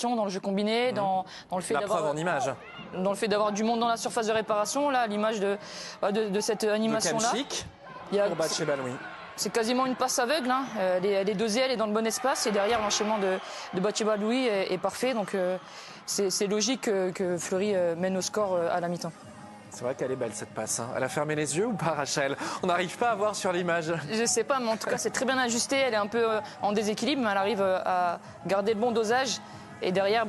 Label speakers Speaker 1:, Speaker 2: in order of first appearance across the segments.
Speaker 1: dans le jeu combiné, dans le fait d'avoir
Speaker 2: en image.
Speaker 1: Dans le fait d'avoir du monde dans la surface de réparation, là, à l'image de cette animation-là.
Speaker 2: Pour Batsheba-Louis.
Speaker 1: C'est quasiment une passe aveugle, hein. Elle est dosée, elle est dans le bon espace, et derrière l'enchaînement de Batsheba-Louis est parfait, donc c'est logique que Fleury mène au score à la mi-temps.
Speaker 2: C'est vrai qu'elle est belle cette passe, hein. Elle a fermé les yeux ou pas, Rachel? On n'arrive pas à voir sur l'image.
Speaker 1: Je sais pas, mais en tout cas c'est très bien ajusté, elle est un peu en déséquilibre, mais elle arrive à garder le bon dosage. Et derrière,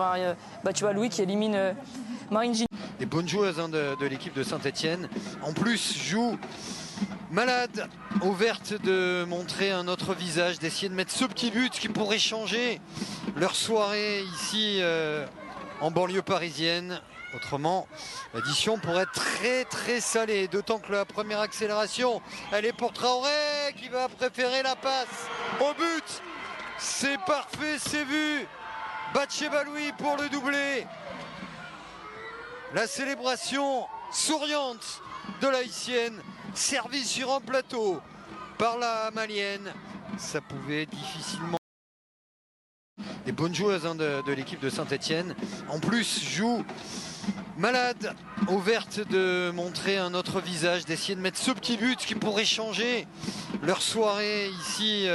Speaker 1: Batsheba-Louis qui élimine Marine Gignac.
Speaker 3: Des bonnes joueuses de l'équipe de Saint-Etienne. En plus, joue malade, ouverte de montrer un autre visage, d'essayer de mettre ce petit but qui pourrait changer leur soirée ici en banlieue parisienne. Autrement, l'addition pourrait être très très salée, d'autant que la première accélération, elle est pour Traoré qui va préférer la passe au but. C'est parfait, c'est vu. Batsheba-Louis pour le doublé. La célébration souriante de l'Haïtienne, servie sur un plateau par la Malienne. Ça pouvait difficilement... Des bonnes joueuses de l'équipe de Saint-Etienne. En plus, joue malade, ouverte de montrer un autre visage, d'essayer de mettre ce petit but qui pourrait changer leur soirée ici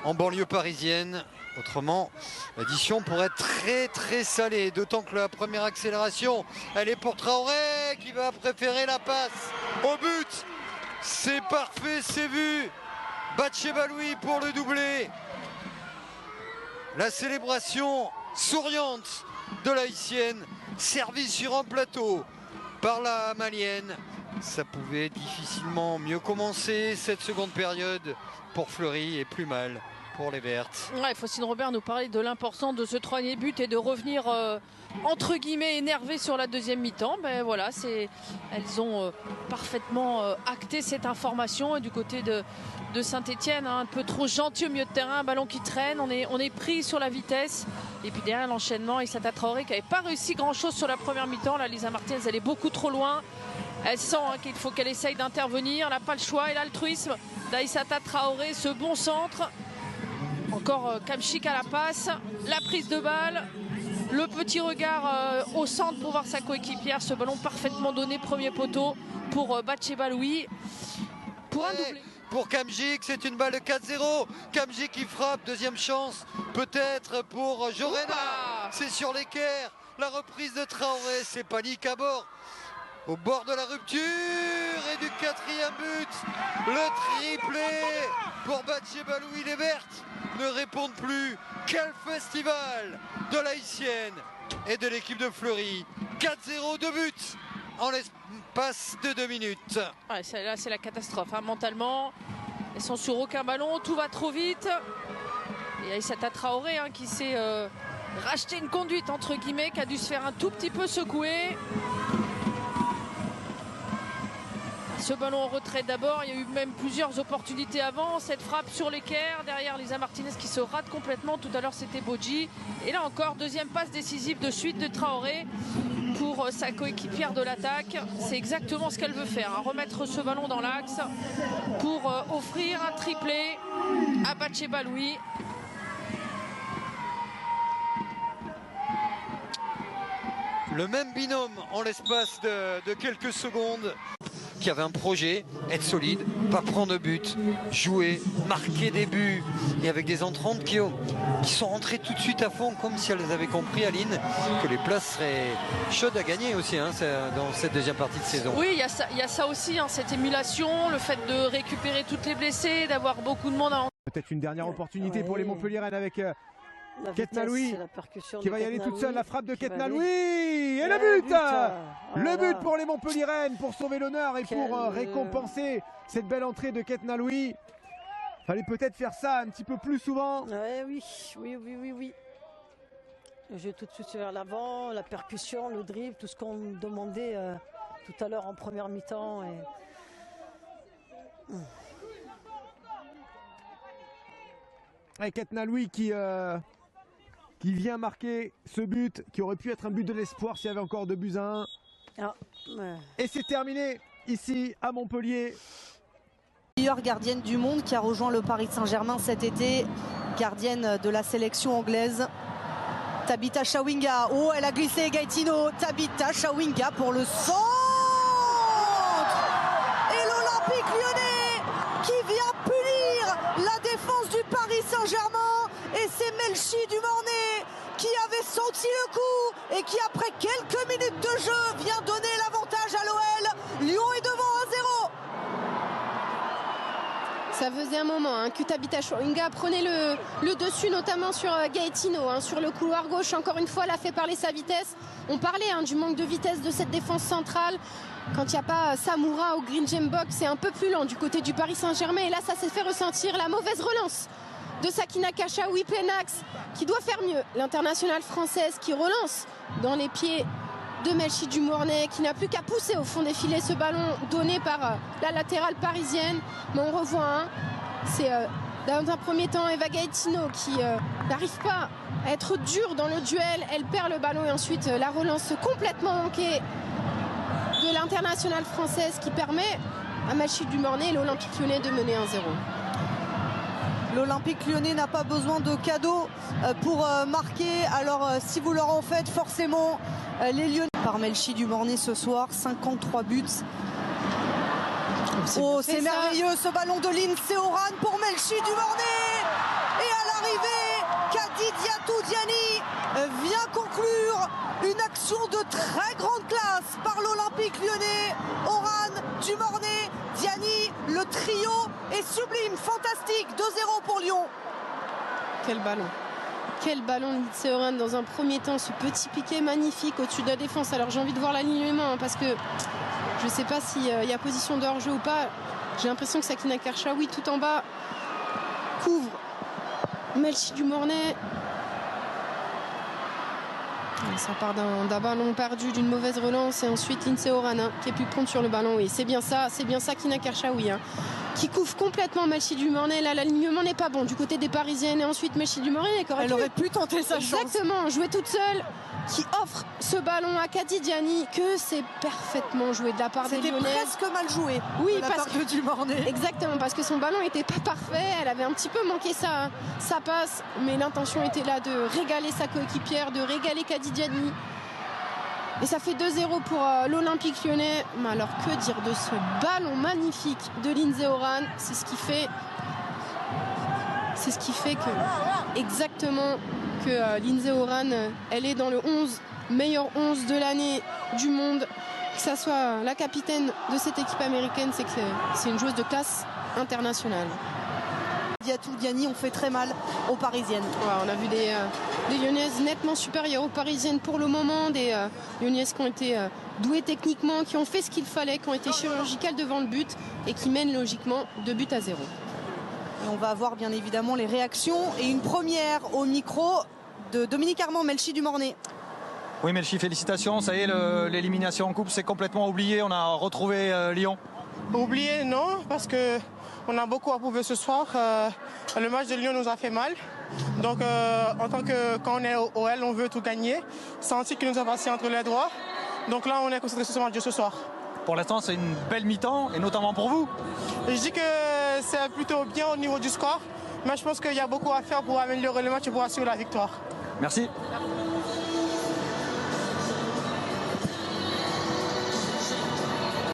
Speaker 3: en banlieue parisienne. Autrement, l'addition pourrait être très très salée, d'autant que la première accélération, elle est pour Traoré qui va préférer la passe au but. C'est parfait, c'est vu. Batsheba-Louis pour le doublé. La célébration souriante de l'Haïtienne, servie sur un plateau par la Malienne. Ça pouvait difficilement mieux commencer cette seconde période pour Fleury et plus mal pour les Vertes.
Speaker 4: Ouais, Faustine Robert nous parlait de l'importance de ce troisième but et de revenir entre guillemets énervé sur la deuxième mi-temps. Ben voilà, elles ont parfaitement acté cette information. Et du côté de Saint-Etienne, un peu trop gentil au milieu de terrain, un ballon qui traîne, on est pris sur la vitesse. Et puis derrière l'enchaînement, Aïssata Traoré qui n'avait pas réussi grand-chose sur la première mi-temps. Là, Lisa Martinez, elle est beaucoup trop loin. Elle sent qu'il faut qu'elle essaye d'intervenir. Elle n'a pas le choix. Et l'altruisme d'Aïssata Traoré, ce bon centre. Encore Kamchik à la passe, la prise de balle, le petit regard au centre pour voir sa coéquipière, ce ballon parfaitement donné, premier poteau pour Batsheba-Louis pour un doublé.
Speaker 3: Pour Kamchik, c'est une balle de 4-0. Kamchik qui frappe, deuxième chance peut-être pour Jorena. C'est sur l'équerre, la reprise de Traoré, c'est panique à bord. Au bord de la rupture et du quatrième but, le triplé pour Batsheba-Louis. Les Vertes ne répondent plus. Quel festival de l'Haïtienne et de l'équipe de Fleury. 4-0, 2 buts en l'espace de 2 minutes.
Speaker 4: Ouais, là c'est la catastrophe, hein, mentalement. Elles sont sur aucun ballon, tout va trop vite. Et Aïssata Traoré qui s'est racheté une conduite entre guillemets, qui a dû se faire un tout petit peu secouer. Ce ballon en retrait d'abord, il y a eu même plusieurs opportunités avant. Cette frappe sur l'équerre, derrière Lisa Martinez qui se rate complètement. Tout à l'heure c'était Bodji. Et là encore, deuxième passe décisive de suite de Traoré pour sa coéquipière de l'attaque. C'est exactement ce qu'elle veut faire, hein, remettre ce ballon dans l'axe pour offrir un triplé à Batsheba-Louis.
Speaker 3: Le même binôme en l'espace de quelques secondes, qui avait un projet, être solide, pas prendre de but, jouer, marquer des buts, et avec des entrantes qui sont rentrées tout de suite à fond, comme si elles avaient compris, Aline, que les places seraient chaudes à gagner aussi dans cette deuxième partie de saison.
Speaker 4: Oui, il y a ça aussi, cette émulation, le fait de récupérer toutes les blessés, d'avoir beaucoup de monde à...
Speaker 5: Peut-être une dernière opportunité pour les Montpelliéraines avec Ketna-Louis qui va y aller toute seule, la frappe de Ketna-Louis et le but, le but pour les Montpelliéraines, pour sauver l'honneur et pour récompenser cette belle entrée de Ketna-Louis. Fallait peut-être faire ça un petit peu plus souvent.
Speaker 6: Oui. Le jeu tout de suite vers l'avant, la percussion, le dribble, tout ce qu'on demandait tout à l'heure en première mi-temps.
Speaker 5: Et Ketna-Louis qui vient marquer ce but, qui aurait pu être un but de l'espoir s'il y avait encore 2 buts à 1. Et c'est terminé ici à Montpellier.
Speaker 7: Meilleure gardienne du monde qui a rejoint le Paris Saint-Germain cet été, gardienne de la sélection anglaise. Tabitha Chawinga. Oh, elle a glissé Gaetino. Tabitha Chawinga pour le centre. Et l'Olympique Lyonnais qui vient punir la défense du Paris Saint-Germain. Et c'est Melchi Dumornay qui avait senti le coup et qui, après quelques minutes de jeu, vient donner l'avantage à l'OL. Lyon est devant 1-0.
Speaker 8: Ça faisait un moment que Tabitha Chawinga prenait le dessus, notamment sur Gaetino, sur le couloir gauche. Encore une fois, elle a fait parler sa vitesse. On parlait du manque de vitesse de cette défense centrale. Quand il n'y a pas Samoura au Green Gem Box, c'est un peu plus lent du côté du Paris Saint-Germain. Et là, ça s'est fait ressentir. La mauvaise relance de Sakina Kachaoui, plein axe, qui doit faire mieux. L'internationale française qui relance dans les pieds de Melchi Dumornay, qui n'a plus qu'à pousser au fond des filets ce ballon donné par la latérale parisienne. Mais on revoit, c'est dans un premier temps Eva Gaetino qui n'arrive pas à être dure dans le duel. Elle perd le ballon et ensuite la relance complètement manquée de l'internationale française qui permet à Melchi Dumornay et l'Olympique Lyonnais de mener 1-0.
Speaker 7: L'Olympique Lyonnais n'a pas besoin de cadeaux pour marquer. Alors si vous leur en faites, forcément les Lyonnais. Par Melchi Dumornay ce soir, 53 buts. Oh, c'est merveilleux ce ballon de Lindsay Oran pour Melchi Dumornay. Et à l'arrivée, Kadi Diatou Diani vient conclure une action de très grande classe par l'Olympique Lyonnais. Oran, Dumornay, Diani, le trio est sublime, fantastique. 2-0 pour Lyon.
Speaker 8: Quel ballon! Quel ballon de Lindsay Oran dans un premier temps, ce petit piqué magnifique au-dessus de la défense. Alors j'ai envie de voir l'alignement parce que je ne sais pas s'il y a position de hors-jeu ou pas. J'ai l'impression que Sakina Kachaoui tout en bas couvre Melchi Dumornay. Ça part d'un ballon perdu, d'une mauvaise relance et ensuite Lindsay Oran qui est plus prompte sur le ballon. Oui, c'est bien ça Sakina Kachaoui qui couvre complètement Melchi Dumornay. Là, l'alignement n'est pas bon du côté des Parisiennes. Et ensuite, Melchi Dumornay
Speaker 7: elle aurait pu tenter sa chance.
Speaker 8: Exactement, jouer toute seule, qui offre ce ballon à Kadi Diani, que c'est parfaitement joué de la part des Lyonnaises.
Speaker 7: C'était presque mal joué de la part de Dumornay.
Speaker 8: Exactement, parce que son ballon n'était pas parfait. Elle avait un petit peu manqué sa passe, mais l'intention était là de régaler sa coéquipière, de régaler Kadi Diani. Et ça fait 2-0 pour l'Olympique Lyonnais. Mais alors que dire de ce ballon magnifique de Lindsay Oran? C'est ce qui fait que exactement que Lindsay Oran, elle est dans le 11, meilleur 11 de l'année du monde. Que ça soit la capitaine de cette équipe américaine, c'est que c'est une joueuse de classe internationale.
Speaker 7: Diatou Diani ont fait très mal aux Parisiennes.
Speaker 8: Ouais, on a vu des Lyonnaises nettement supérieures aux Parisiennes pour le moment, des Lyonnaises qui ont été douées techniquement, qui ont fait ce qu'il fallait, qui ont été chirurgicales devant le but et qui mènent logiquement 2-0.
Speaker 7: Et on va avoir bien évidemment les réactions et une première au micro de Dominique Armand, Melchi Dumornay.
Speaker 9: Oui Melchi, félicitations, ça y est, l'élimination en coupe c'est complètement oublié, on a retrouvé Lyon.
Speaker 10: Oublié non, parce que on a beaucoup à prouver ce soir. Le match de Lyon nous a fait mal. Donc quand on est au OL, on veut tout gagner. C'est un titre qui nous a passé entre les doigts. Donc là, on est concentré sur ce match de ce soir.
Speaker 9: Pour l'instant, c'est une belle mi-temps, et notamment pour vous.
Speaker 10: Je dis que c'est plutôt bien au niveau du score. Mais je pense qu'il y a beaucoup à faire pour améliorer le match et pour assurer la victoire.
Speaker 9: Merci.